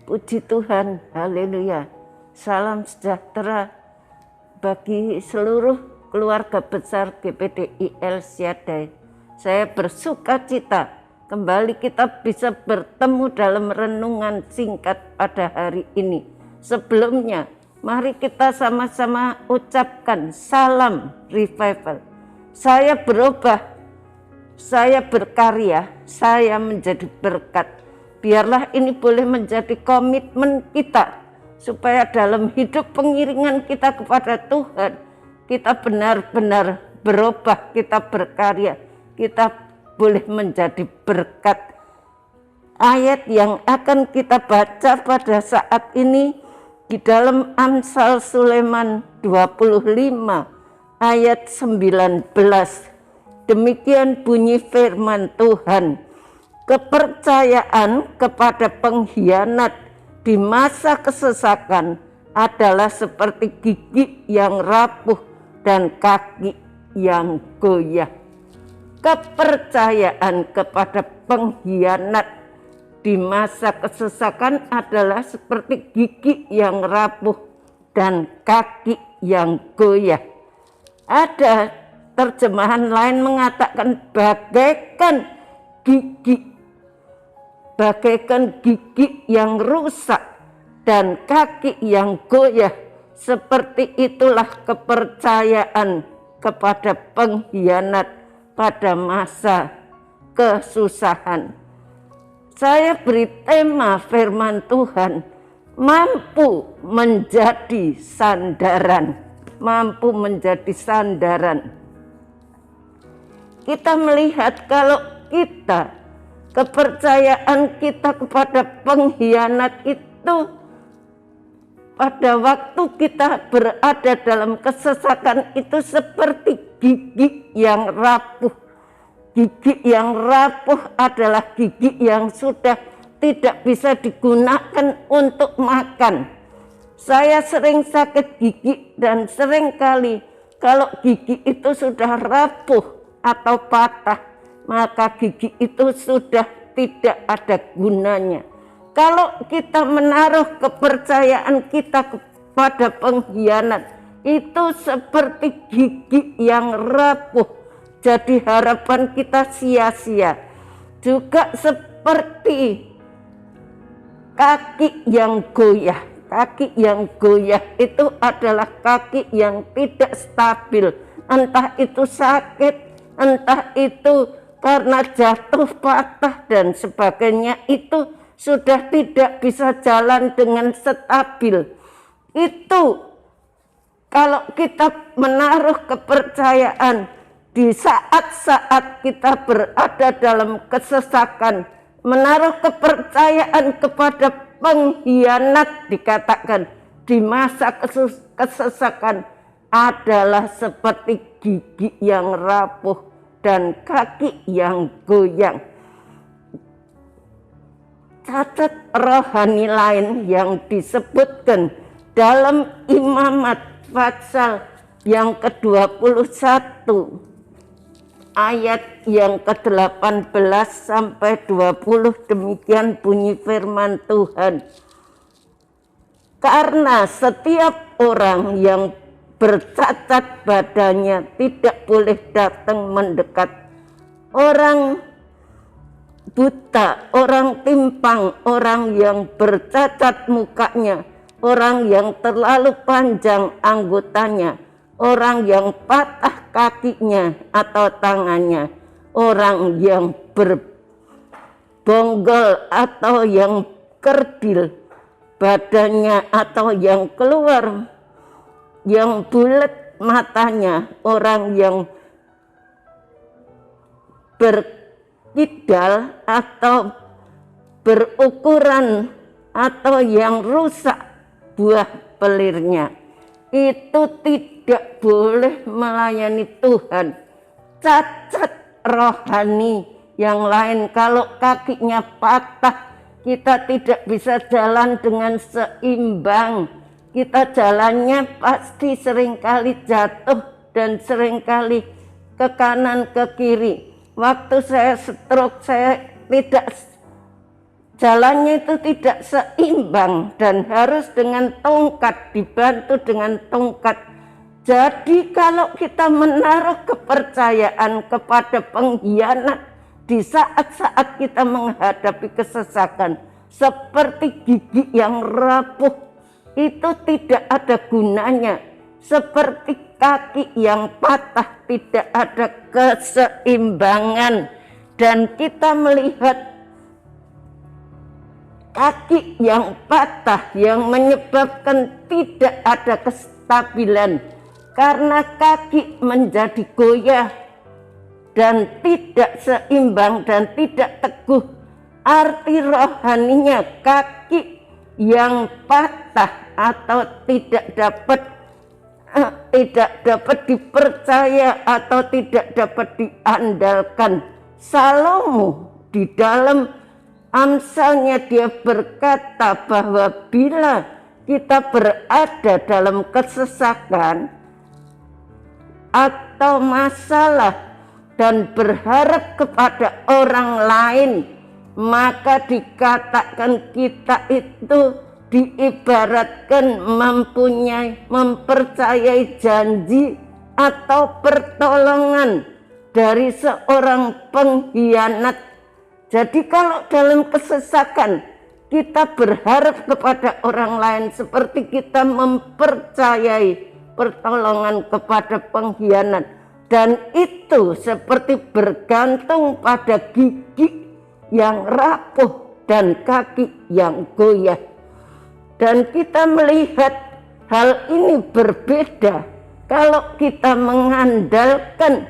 Puji Tuhan, haleluya. Salam sejahtera bagi seluruh keluarga besar GPDI El Shaddai. Saya bersuka cita kembali kita bisa bertemu dalam renungan singkat pada hari ini. Sebelumnya, mari kita sama-sama ucapkan salam revival. Saya berubah, saya berkarya, saya menjadi berkat. Biarlah ini boleh menjadi komitmen kita, supaya dalam hidup pengiringan kita kepada Tuhan, kita benar-benar berubah, kita berkarya, kita boleh menjadi berkat. Ayat yang akan kita baca pada saat ini di dalam Amsal Sulaiman 25 ayat 19. Demikian bunyi firman Tuhan. Kepercayaan kepada pengkhianat di masa kesesakan adalah seperti gigi yang rapuh dan kaki yang goyah. Kepercayaan kepada pengkhianat di masa kesesakan adalah seperti gigi yang rapuh dan kaki yang goyah. Ada terjemahan lain mengatakan bagaikan gigi yang rusak dan kaki yang goyah. Seperti itulah kepercayaan kepada pengkhianat pada masa kesusahan. Saya beri tema firman Tuhan, mampu menjadi sandaran. Mampu menjadi sandaran. Kita melihat kalau kepercayaan kita kepada pengkhianat itu pada waktu kita berada dalam kesesakan itu seperti gigi yang rapuh. Gigi yang rapuh adalah gigi yang sudah tidak bisa digunakan untuk makan. Saya sering sakit gigi dan sering kali kalau gigi itu sudah rapuh atau patah, maka gigi itu sudah tidak ada gunanya. Kalau kita menaruh kepercayaan kita kepada pengkhianat, itu seperti gigi yang rapuh, jadi harapan kita sia-sia. Juga seperti kaki yang goyah. Kaki yang goyah itu adalah kaki yang tidak stabil, entah itu sakit, entah itu karena jatuh, patah dan sebagainya, itu sudah tidak bisa jalan dengan stabil. Itu kalau kita menaruh kepercayaan di saat-saat kita berada dalam kesesakan, menaruh kepercayaan kepada pengkhianat, dikatakan di masa kesesakan adalah seperti gigi yang rapuh dan kaki yang goyang. Cacat rohani lain yang disebutkan dalam Imamat pasal yang ke-21 ayat yang ke-18 sampai 20, demikian bunyi firman Tuhan. Karena setiap orang yang bercacat badannya tidak boleh datang mendekat. Orang buta, orang timpang, orang yang bercacat mukanya, orang yang terlalu panjang anggotanya, orang yang patah kakinya atau tangannya, orang yang berbonggol atau yang kerdil badannya atau yang keluar, yang bulat matanya, orang yang berkidal atau berukuran atau yang rusak buah pelirnya, itu tidak boleh melayani Tuhan. Cacat rohani yang lain, kalau kakinya patah, kita tidak bisa jalan dengan seimbang. Kita jalannya pasti seringkali jatuh dan seringkali ke kanan ke kiri. Waktu saya stroke, saya tidak jalannya itu tidak seimbang dan harus dengan tongkat, dibantu dengan tongkat. Jadi kalau kita menaruh kepercayaan kepada pengkhianat di saat-saat kita menghadapi kesesakan, seperti gigi yang rapuh, itu tidak ada gunanya. Seperti kaki yang patah, tidak ada keseimbangan. Dan kita melihat kaki yang patah yang menyebabkan tidak ada kestabilan, karena kaki menjadi goyah dan tidak seimbang dan tidak teguh. Arti rohaninya kaki yang patah atau tidak dapat dipercaya atau tidak dapat diandalkan. Salomo di dalam Amsalnya dia berkata bahwa bila kita berada dalam kesesakan atau masalah dan berharap kepada orang lain, maka dikatakan kita itu diibaratkan mempercayai janji atau pertolongan dari seorang pengkhianat. Jadi kalau dalam kesesakan kita berharap kepada orang lain seperti kita mempercayai pertolongan kepada pengkhianat, dan itu seperti bergantung pada gigi yang rapuh dan kaki yang goyah. Dan kita melihat hal ini berbeda kalau kita mengandalkan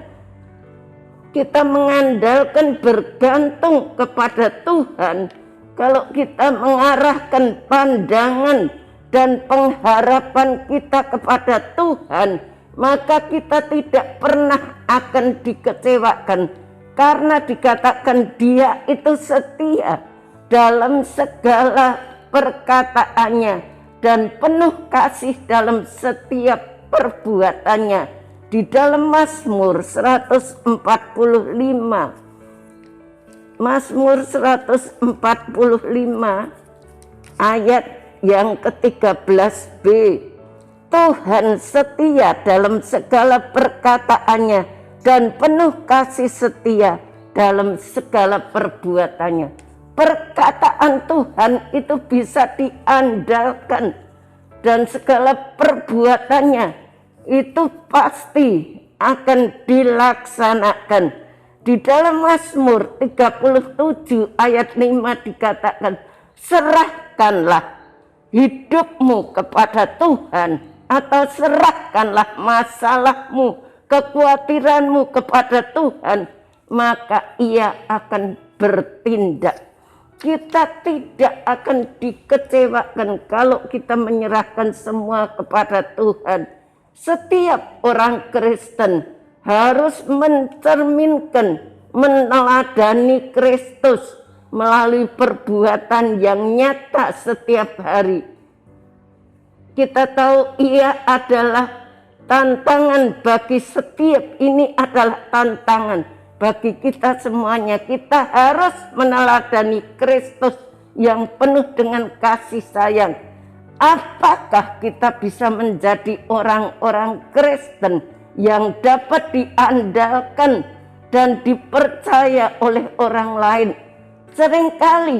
bergantung kepada Tuhan. Kalau kita mengarahkan pandangan dan pengharapan kita kepada Tuhan, maka kita tidak pernah akan dikecewakan, karena dikatakan Dia itu setia dalam segala perkataannya dan penuh kasih dalam setiap perbuatannya. Di dalam Mazmur 145, Mazmur 145 ayat yang ke-13b, Tuhan setia dalam segala perkataannya dan penuh kasih setia dalam segala perbuatannya. Perkataan Tuhan itu bisa diandalkan dan segala perbuatannya itu pasti akan dilaksanakan. Di dalam Mazmur 37 ayat 5 dikatakan, serahkanlah hidupmu kepada Tuhan, atau serahkanlah masalahmu, kekhawatiranmu kepada Tuhan, maka Ia akan bertindak. Kita tidak akan dikecewakan kalau kita menyerahkan semua kepada Tuhan. Setiap orang Kristen harus mencerminkan, meneladani Kristus melalui perbuatan yang nyata setiap hari. Kita tahu Ia adalah tantangan bagi setiap, ini adalah tantangan bagi kita semuanya. Kita harus meneladani Kristus yang penuh dengan kasih sayang. Apakah kita bisa menjadi orang-orang Kristen yang dapat diandalkan dan dipercaya oleh orang lain? Seringkali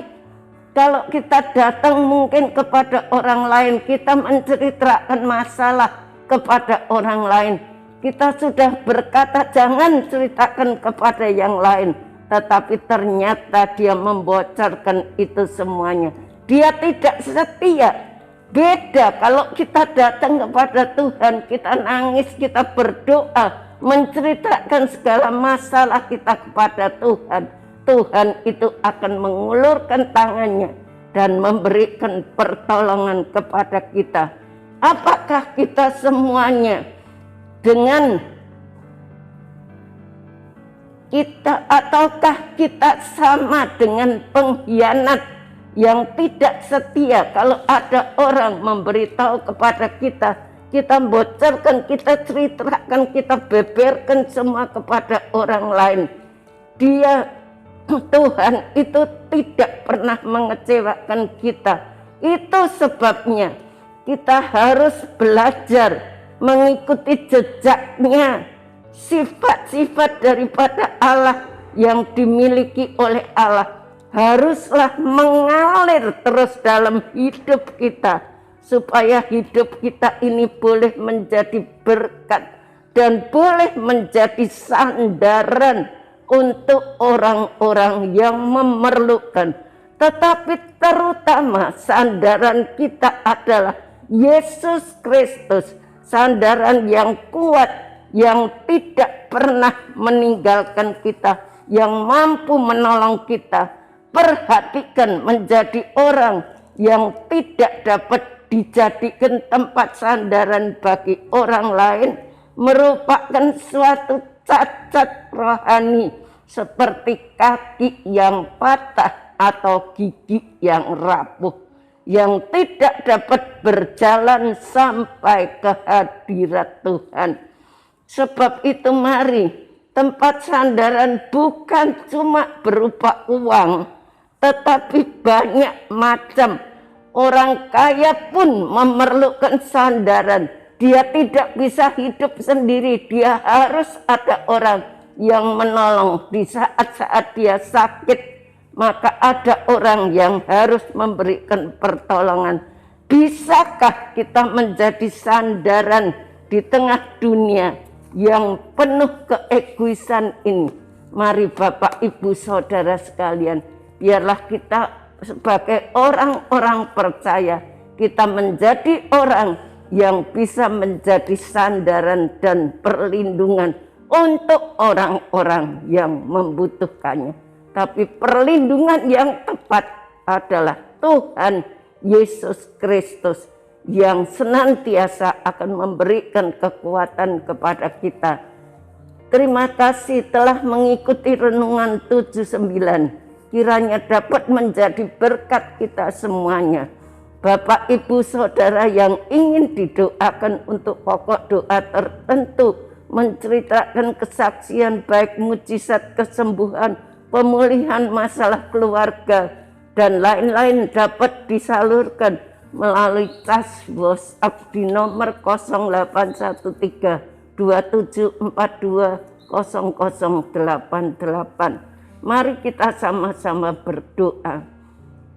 kalau kita datang mungkin kepada orang lain, kita menceritakan masalah kepada orang lain, kita sudah berkata jangan ceritakan kepada yang lain, tetapi ternyata dia membocorkan itu semuanya. Dia tidak setia. Beda kalau kita datang kepada Tuhan, kita nangis, kita berdoa, menceritakan segala masalah kita kepada Tuhan. Tuhan itu akan mengulurkan tangannya dan memberikan pertolongan kepada kita. Apakah kita semuanya dengan kita, ataukah kita sama dengan pengkhianat yang tidak setia? Kalau ada orang memberitahu kepada kita, kita bocorkan, kita ceritakan, kita beberkan semua kepada orang lain. Dia Tuhan itu tidak pernah mengecewakan kita. Itu sebabnya kita harus belajar mengikuti jejaknya, sifat-sifat daripada Allah yang dimiliki oleh Allah haruslah mengalir terus dalam hidup kita, supaya hidup kita ini boleh menjadi berkat dan boleh menjadi sandaran untuk orang-orang yang memerlukan. Tetapi terutama sandaran kita adalah Yesus Kristus, sandaran yang kuat, yang tidak pernah meninggalkan kita, yang mampu menolong kita. Perhatikan, menjadi orang yang tidak dapat dijadikan tempat sandaran bagi orang lain merupakan suatu cacat rohani, seperti kaki yang patah atau gigi yang rapuh, yang tidak dapat berjalan sampai ke hadirat Tuhan. Sebab itu mari, tempat sandaran bukan cuma berupa uang, tetapi banyak macam. Orang kaya pun memerlukan sandaran. Dia tidak bisa hidup sendiri, dia harus ada orang yang menolong di saat-saat dia sakit. Maka ada orang yang harus memberikan pertolongan. Bisakah kita menjadi sandaran di tengah dunia yang penuh keegoisan ini? Mari Bapak Ibu Saudara sekalian, biarlah kita sebagai orang-orang percaya, kita menjadi orang yang bisa menjadi sandaran dan perlindungan untuk orang-orang yang membutuhkannya. Tapi perlindungan yang tepat adalah Tuhan Yesus Kristus yang senantiasa akan memberikan kekuatan kepada kita. Terima kasih telah mengikuti renungan 79. Kiranya dapat menjadi berkat kita semuanya. Bapak, Ibu, Saudara yang ingin didoakan untuk pokok doa tertentu, menceritakan kesaksian baik mujizat kesembuhan, pemulihan masalah keluarga, dan lain-lain dapat disalurkan melalui cas WhatsApp di nomor 0813 2742 0088. Mari kita sama-sama berdoa.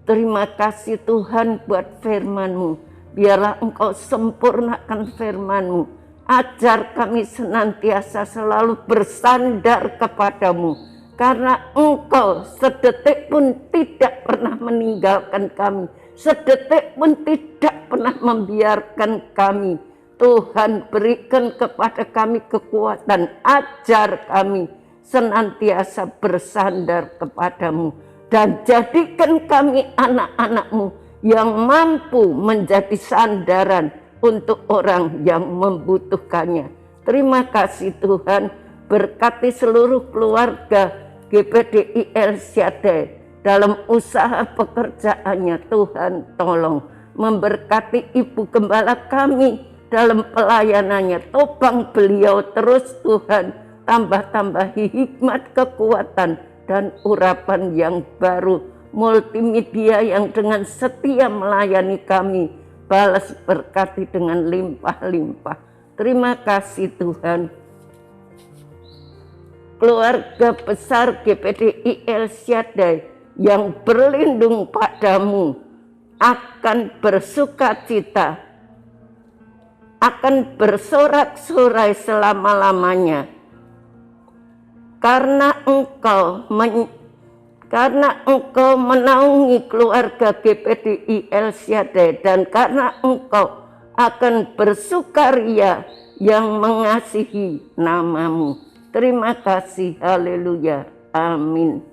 Terima kasih Tuhan buat firman-Mu. Biarlah Engkau sempurnakan firman-Mu. Ajar kami senantiasa selalu bersandar kepadamu. Karena Engkau sedetik pun tidak pernah meninggalkan kami. Sedetik pun tidak pernah membiarkan kami. Tuhan, berikan kepada kami kekuatan. Ajar kami senantiasa bersandar kepadamu. Dan jadikan kami anak-anak-Mu yang mampu menjadi sandaran untuk orang yang membutuhkannya. Terima kasih Tuhan. Berkati seluruh keluarga GPDI El Shaddai dalam usaha pekerjaannya. Tuhan tolong memberkati Ibu Gembala kami dalam pelayanannya. Topang beliau terus Tuhan, tambah-tambahi hikmat, kekuatan, dan urapan yang baru. Multimedia yang dengan setia melayani kami, balas berkati dengan limpah-limpah. Terima kasih Tuhan. Keluarga besar GPDI El Shaddai yang berlindung padamu akan bersukacita, akan bersorak-sorai selama-lamanya, karena engkau menaungi keluarga GPDI El Shaddai, dan karena engkau akan bersukaria yang mengasihi namamu. Terima kasih, haleluya, amin.